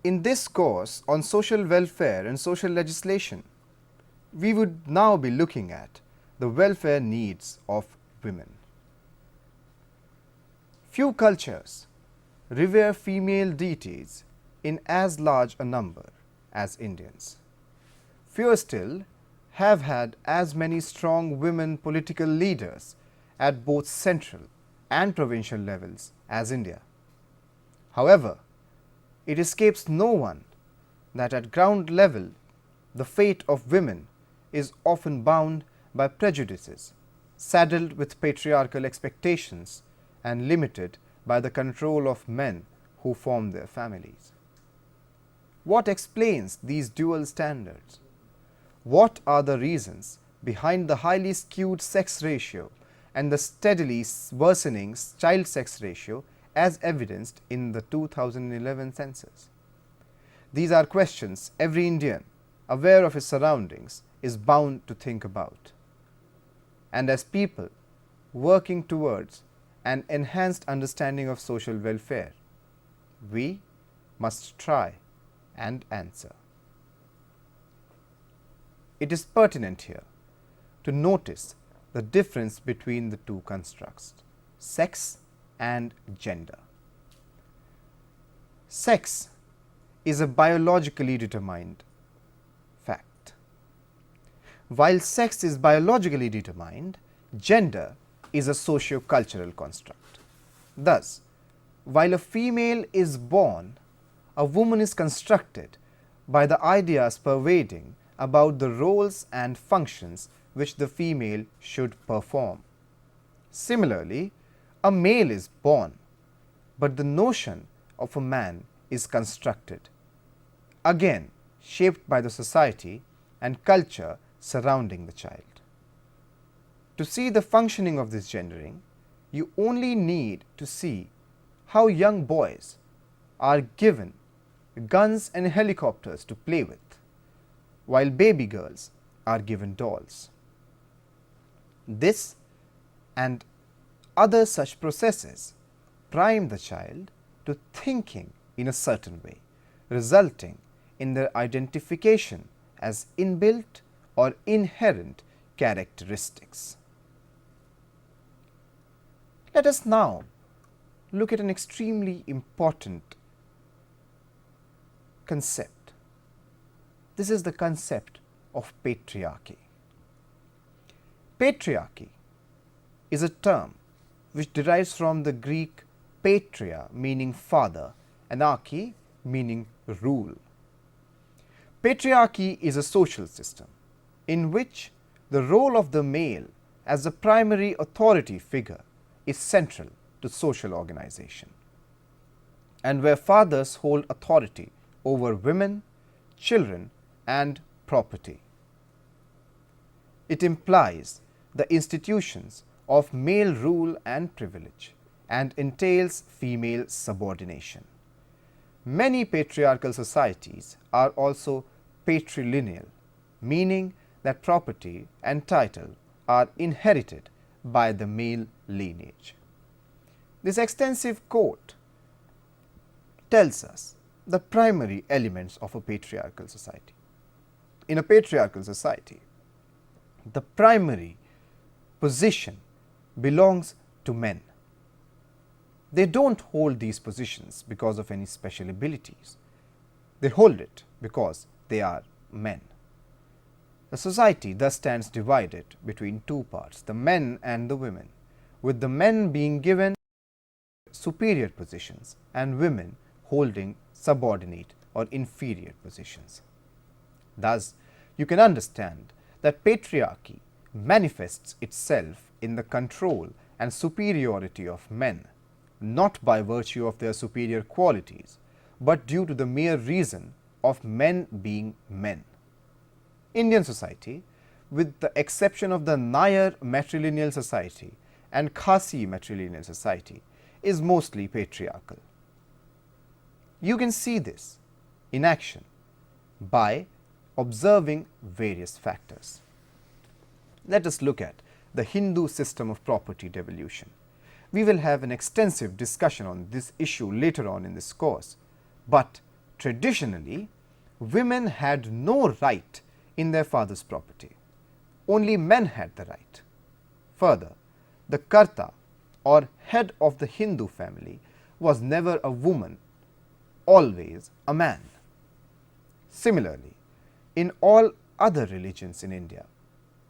In this course on social welfare and social legislation, we would now be looking at the welfare needs of women. Few cultures revere female deities in as large a number as Indians. Fewer still have had as many strong women political leaders at both central and provincial levels as India. However, it escapes no one that at ground level the fate of women is often bound by prejudices, saddled with patriarchal expectations and limited by the control of men who form their families. What explains these dual standards? What are the reasons behind the highly skewed sex ratio and the steadily worsening child sex ratio as evidenced in the 2011 census? These are questions every Indian, aware of his surroundings, is bound to think about. And as people working towards an enhanced understanding of social welfare, we must try and answer. It is pertinent here to notice the difference between the two constructs, sex and gender. Sex is a biologically determined fact. While sex is biologically determined, gender is a socio-cultural construct. Thus, while a female is born, a woman is constructed by the ideas pervading about the roles and functions which the female should perform. Similarly, a male is born, but the notion of a man is constructed, again shaped by the society and culture surrounding the child. To see the functioning of this gendering, you only need to see how young boys are given guns and helicopters to play with, while baby girls are given dolls. This and other such processes prime the child to thinking in a certain way, resulting in their identification as inbuilt or inherent characteristics. Let us now look at an extremely important concept. This is the concept of patriarchy. Patriarchy is a term which derives from the Greek patria, meaning father, and archy, meaning rule. Patriarchy is a social system in which the role of the male as the primary authority figure is central to social organization, and where fathers hold authority over women, children, and property. It implies the institutions of male rule and privilege and entails female subordination. Many patriarchal societies are also patrilineal, meaning that property and title are inherited by the male lineage. This extensive quote tells us the primary elements of a patriarchal society. In a patriarchal society, the primary position belongs to men. They don't hold these positions because of any special abilities. They hold it because they are men. The society thus stands divided between two parts, the men and the women, with the men being given superior positions and women holding subordinate or inferior positions. Thus, you can understand that patriarchy manifests itself in the control and superiority of men, not by virtue of their superior qualities, but due to the mere reason of men being men. Indian society with the exception of the Nair matrilineal society and Khasi matrilineal society, is mostly patriarchal. You can see this in action by observing various factors. Let us look at the Hindu system of property devolution. We will have an extensive discussion on this issue later on in this course, but traditionally, women had no right in their father's property. Only men had the right. Further, the Karta or head of the Hindu family was never a woman, always a man. Similarly, in all other religions in India,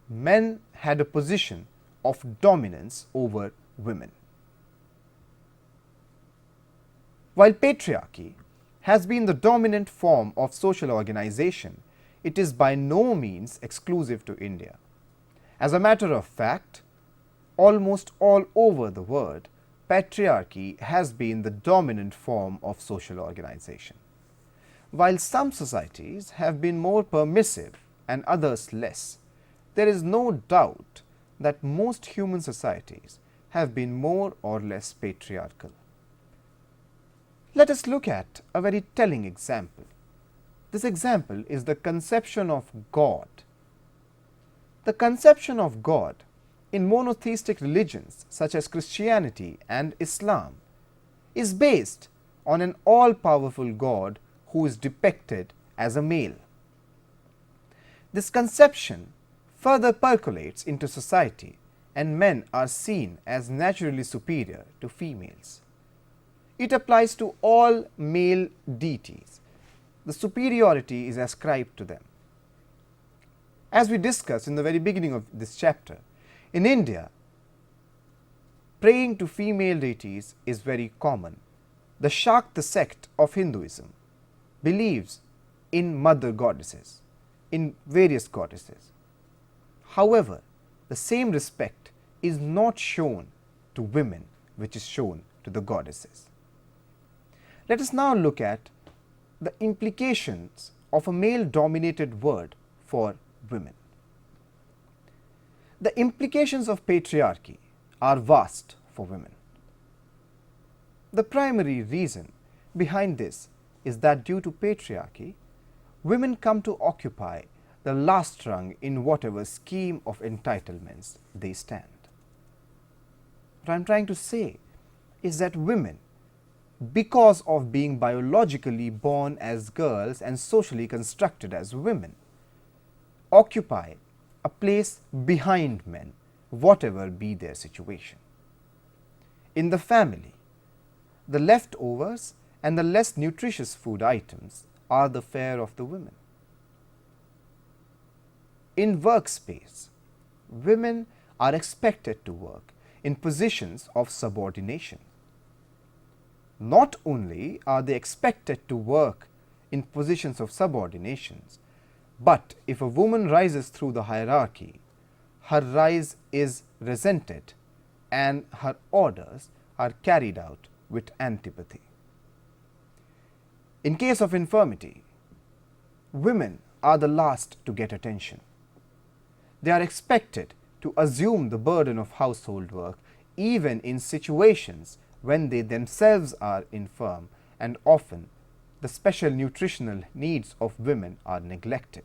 men had a position of dominance over women. While patriarchy has been the dominant form of social organization, it is by no means exclusive to India. As a matter of fact, almost all over the world, patriarchy has been the dominant form of social organization. While some societies have been more permissive and others less, there is no doubt that most human societies have been more or less patriarchal. Let us look at a very telling example. This example is the conception of God. The conception of God in monotheistic religions such as Christianity and Islam is based on an all-powerful God who is depicted as a male. This conception further percolates into society, and men are seen as naturally superior to females. It applies to all male deities. The superiority is ascribed to them. As we discussed in the very beginning of this chapter, in India, praying to female deities is very common. The Shakta sect of Hinduism believes in mother goddesses, in various goddesses. However, the same respect is not shown to women which is shown to the goddesses. Let us now look at the implications of a male-dominated world for women. The implications of patriarchy are vast for women. The primary reason behind this is that due to patriarchy, women come to occupy the last rung in whatever scheme of entitlements they stand. What I am trying to say is that women, because of being biologically born as girls and socially constructed as women, occupy a place behind men, whatever be their situation. In the family, the leftovers and the less nutritious food items are the fare of the women. In workspace, women are expected to work in positions of subordination. Not only are they expected to work in positions of subordinations, but if a woman rises through the hierarchy, her rise is resented and her orders are carried out with antipathy. In case of infirmity, women are the last to get attention. They are expected to assume the burden of household work even in situations when they themselves are infirm, and often the special nutritional needs of women are neglected.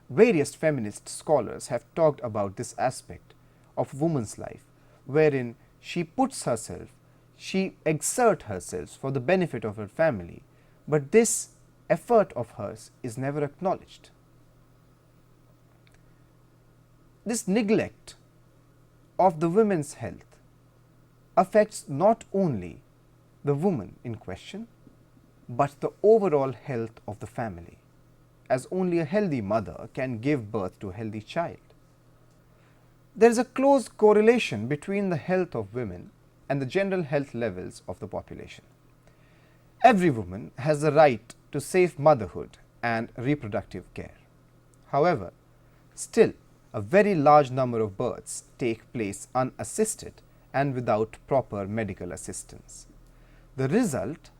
Various feminist scholars have talked about this aspect of woman's life, wherein she puts herself, she exerts herself for the benefit of her family, but this effort of hers is never acknowledged. This neglect of the women's health affects not only the woman in question, but the overall health of the family, as only a healthy mother can give birth to a healthy child. There is a close correlation between the health of women and the general health levels of the population. Every woman has the right to safe motherhood and reproductive care. However, still a very large number of births take place unassisted and without proper medical assistance. The result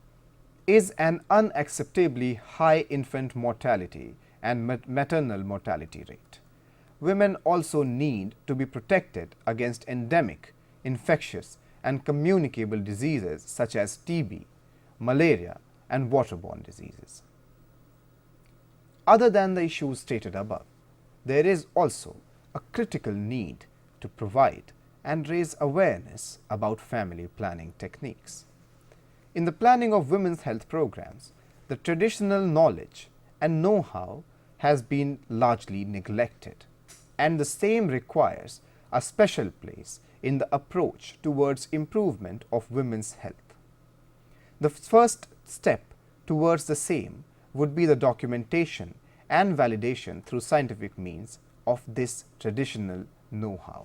is an unacceptably high infant mortality and maternal mortality rate. women also need to be protected against endemic, infectious and communicable diseases such as TB, malaria and waterborne diseases. Other than the issues stated above, there is also a critical need to provide and raise awareness about family planning techniques. In the planning of women's health programs, the traditional knowledge and know-how has been largely neglected, and the same requires a special place in the approach towards improvement of women's health. The first step towards the same would be the documentation and validation through scientific means of this traditional know-how.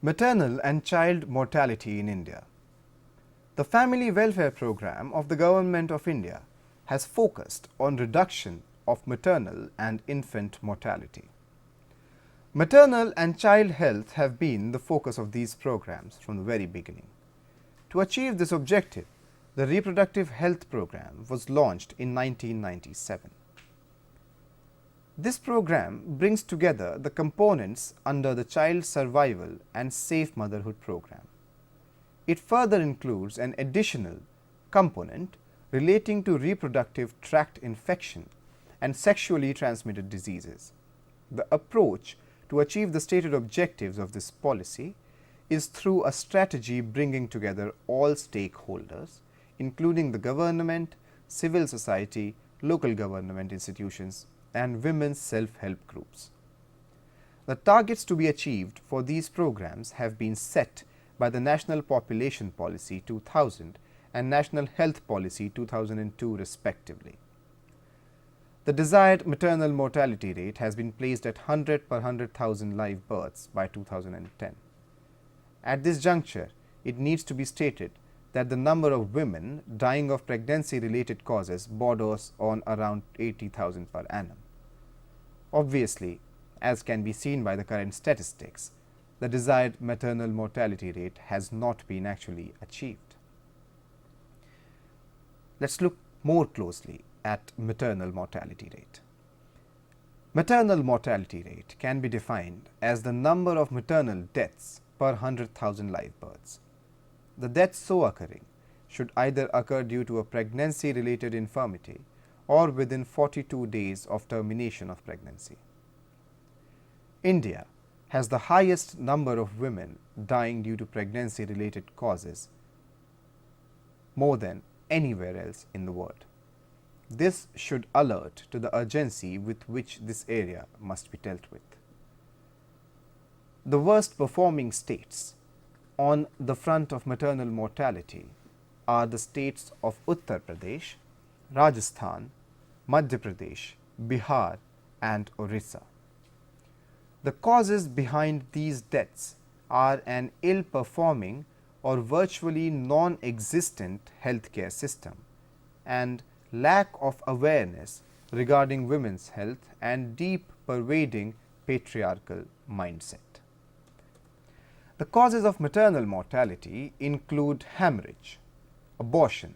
Maternal and child mortality in India. The Family Welfare Program of the Government of India has focused on reduction of maternal and infant mortality. Maternal and child health have been the focus of these programs from the very beginning. To achieve this objective, the Reproductive Health Program was launched in 1997. This program brings together the components under the Child Survival and Safe Motherhood Program. It further includes an additional component relating to reproductive tract infection and sexually transmitted diseases. The approach to achieve the stated objectives of this policy is through a strategy bringing together all stakeholders, including the government, civil society, local government institutions, and women's self-help groups. The targets to be achieved for these programs have been set by the National Population Policy 2000 and National Health Policy 2002 respectively. The desired maternal mortality rate has been placed at 100 per 100,000 live births by 2010. At this juncture, it needs to be stated that the number of women dying of pregnancy-related causes borders on around 80,000 per annum. Obviously, as can be seen by the current statistics, the desired maternal mortality rate has not been actually achieved. Let's look more closely at maternal mortality rate. Maternal mortality rate can be defined as the number of maternal deaths per 100,000 live births. The deaths so occurring should either occur due to a pregnancy-related infirmity or within 42 days of termination of pregnancy. India has the highest number of women dying due to pregnancy-related causes more than anywhere else in the world. This should alert to the urgency with which this area must be dealt with. The worst performing states on the front of maternal mortality are the states of Uttar Pradesh, Rajasthan, Madhya Pradesh, Bihar and Orissa. The causes behind these deaths are an ill-performing or virtually non-existent healthcare system and lack of awareness regarding women's health and deep pervading patriarchal mindset. The causes of maternal mortality include hemorrhage, abortion,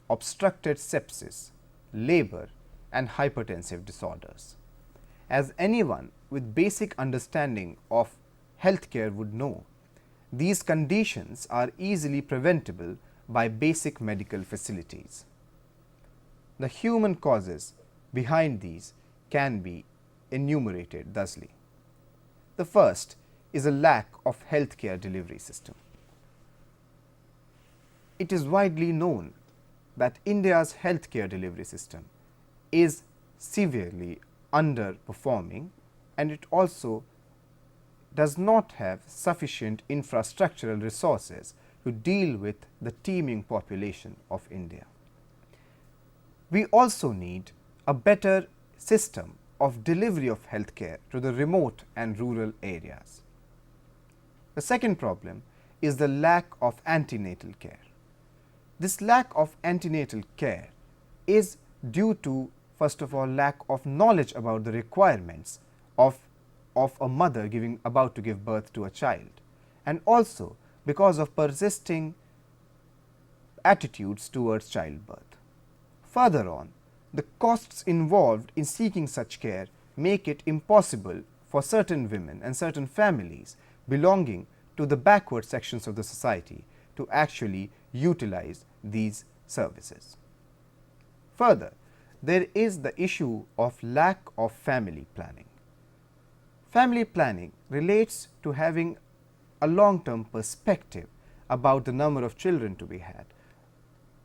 obstructed sepsis, labor and hypertensive disorders. As anyone with basic understanding of healthcare would know, these conditions are easily preventable by basic medical facilities. The human causes behind these can be enumerated thusly. The first is a lack of healthcare delivery system. It is widely known that India's healthcare delivery system is severely underperforming, and it also does not have sufficient infrastructural resources to deal with the teeming population of India. We also need a better system of delivery of healthcare to the remote and rural areas. The second problem is the lack of antenatal care. This lack of antenatal care is due to, first of all, lack of knowledge about the requirements of a mother about to give birth to a child, and also because of persisting attitudes towards childbirth. Further on, the costs involved in seeking such care make it impossible for certain women and certain families belonging to the backward sections of the society to actually utilize these services. Further, there is the issue of lack of family planning. Family planning relates to having a long-term perspective about the number of children to be had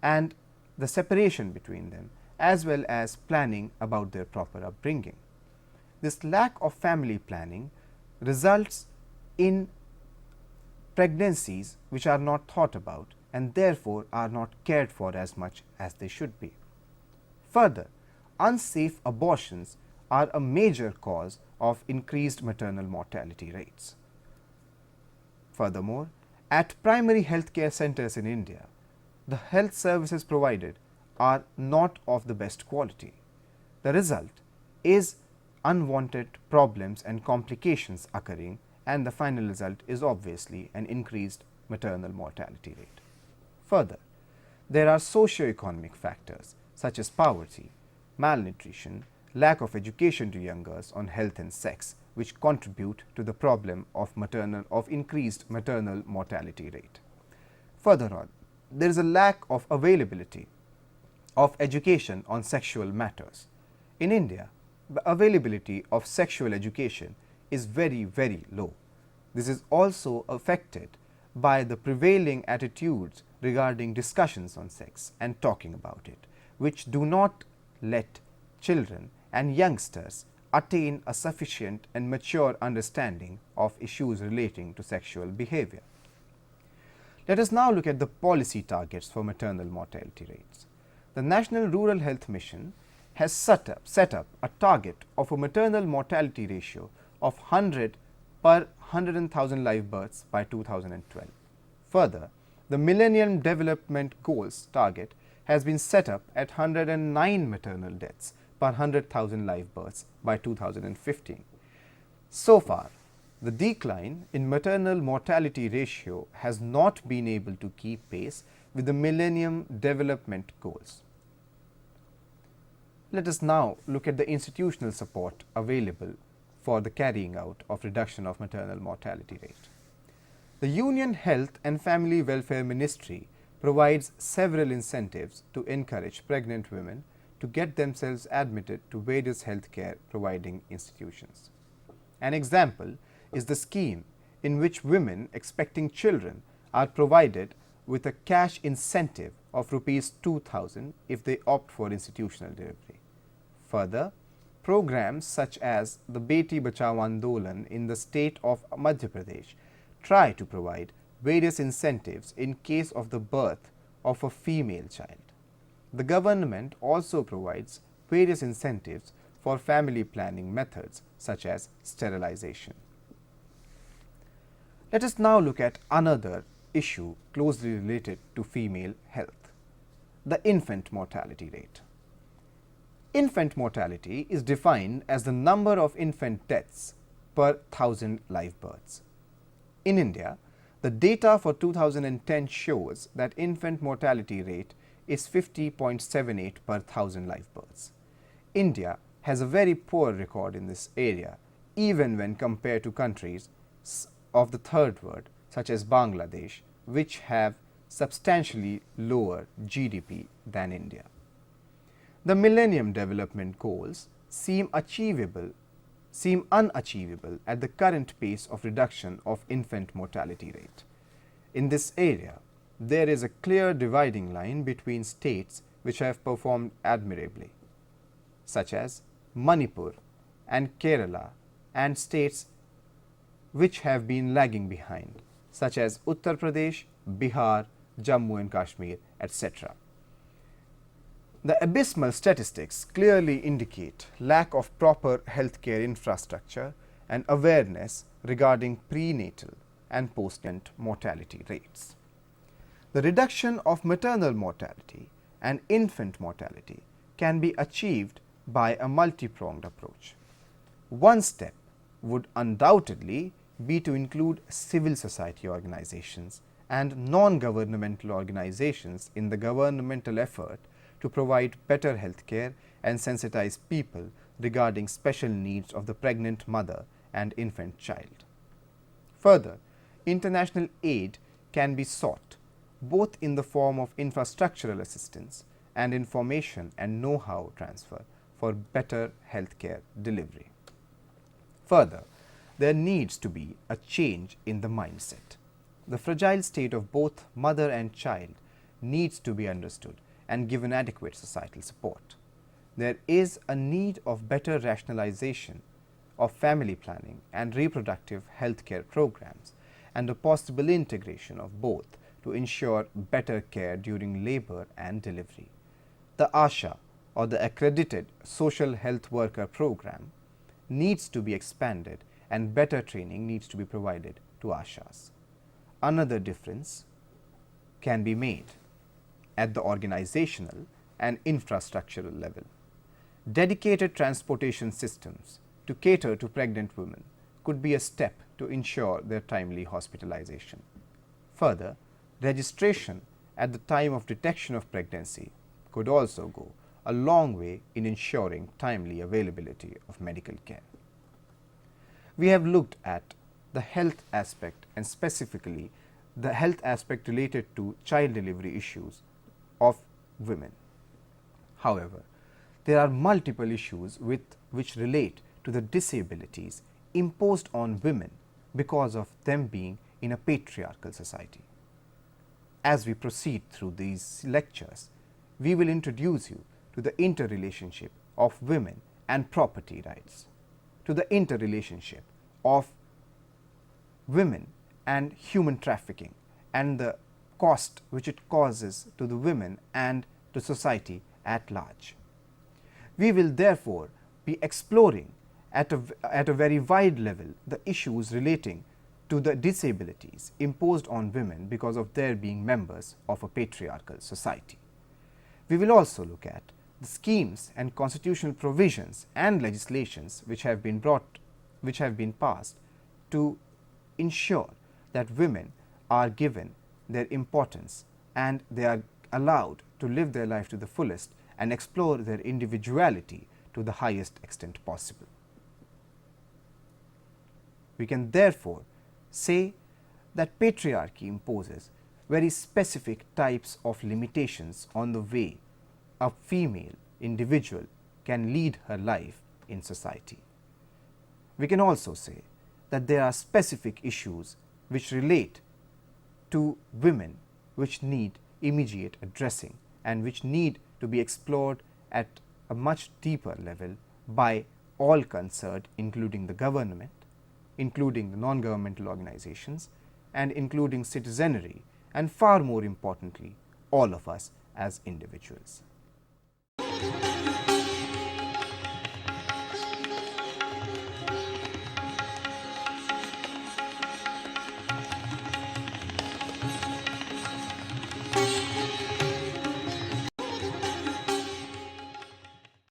and the separation between them, as well as planning about their proper upbringing. This lack of family planning results in pregnancies which are not thought about and therefore are not cared for as much as they should be. Further, unsafe abortions are a major cause of increased maternal mortality rates. Furthermore, at primary health care centers in India, the health services provided are not of the best quality. The result is unwanted problems and complications occurring, and the final result is obviously an increased maternal mortality rate. Further, there are socio-economic factors such as poverty, malnutrition, lack of education to young girls on health and sex, which contribute to the problem of increased maternal mortality rate. Further on, there is a lack of availability of education on sexual matters. In India, the availability of sexual education is very, very low. This is also affected by the prevailing attitudes regarding discussions on sex and talking about it, which do not let children and youngsters attain a sufficient and mature understanding of issues relating to sexual behavior. Let us now look at the policy targets for maternal mortality rates. The National Rural Health Mission has set up a target of a maternal mortality ratio of 100 per 100,000 live births by 2012. Further, the Millennium Development Goals target has been set up at 109 maternal deaths per 100,000 live births by 2015. So far, the decline in maternal mortality ratio has not been able to keep pace with the Millennium Development Goals. Let us now look at the institutional support available for the carrying out of reduction of maternal mortality rate. The Union Health and Family Welfare Ministry provides several incentives to encourage pregnant women to get themselves admitted to various healthcare providing institutions. An example is the scheme in which women expecting children are provided with a cash incentive of Rs 2,000 if they opt for institutional delivery. Further, programs such as the Beti Bachao Andolan in the state of Madhya Pradesh try to provide various incentives in case of the birth of a female child. The government also provides various incentives for family planning methods such as sterilization. Let us now look at another issue closely related to female health, the infant mortality rate. Infant mortality is defined as the number of infant deaths per 1,000 live births. In India, the data for 2010 shows that infant mortality rate is 50.78 per 1,000 live births. India has a very poor record in this area, even when compared to countries of the third world such as Bangladesh, which have substantially lower GDP than India. The Millennium Development Goals seem unachievable at the current pace of reduction of infant mortality rate. In this area, there is a clear dividing line between states which have performed admirably, such as Manipur and Kerala, and states which have been lagging behind, such as Uttar Pradesh, Bihar, Jammu and Kashmir, etc. The abysmal statistics clearly indicate lack of proper healthcare infrastructure and awareness regarding prenatal and postnatal mortality rates. The reduction of maternal mortality and infant mortality can be achieved by a multi-pronged approach. One step would undoubtedly be to include civil society organizations and non-governmental organizations in the governmental effort to provide better health care and sensitize people regarding special needs of the pregnant mother and infant child. Further, international aid can be sought both in the form of infrastructural assistance and information and know-how transfer for better healthcare delivery. Further, there needs to be a change in the mindset. The fragile state of both mother and child needs to be understood and given adequate societal support. There is a need of better rationalization of family planning and reproductive healthcare programs and a possible integration of both to ensure better care during labor and delivery. The ASHA, or the Accredited Social Health Worker Program, needs to be expanded and better training needs to be provided to ASHAs. Another difference can be made at the organizational and infrastructural level. Dedicated transportation systems to cater to pregnant women could be a step to ensure their timely hospitalization. Further, registration at the time of detection of pregnancy could also go a long way in ensuring timely availability of medical care. We have looked at the health aspect and specifically the health aspect related to child delivery issues of women. However, there are multiple issues which relate to the disabilities imposed on women because of them being in a patriarchal society. As we proceed through these lectures, we will introduce you to the interrelationship of women and property rights, to the interrelationship of women and human trafficking and the cost which it causes to the women and to society at large. We will therefore be exploring at a very wide level the issues relating to the disabilities imposed on women because of their being members of a patriarchal society. We will also look at the schemes and constitutional provisions and legislations which have been passed to ensure that women are given their importance and they are allowed to live their life to the fullest and explore their individuality to the highest extent possible. We can therefore say that patriarchy imposes very specific types of limitations on the way a female individual can lead her life in society. We can also say that there are specific issues which relate to women which need immediate addressing and which need to be explored at a much deeper level by all concerned, including the government, including the non-governmental organizations, and including citizenry, and far more importantly, all of us as individuals.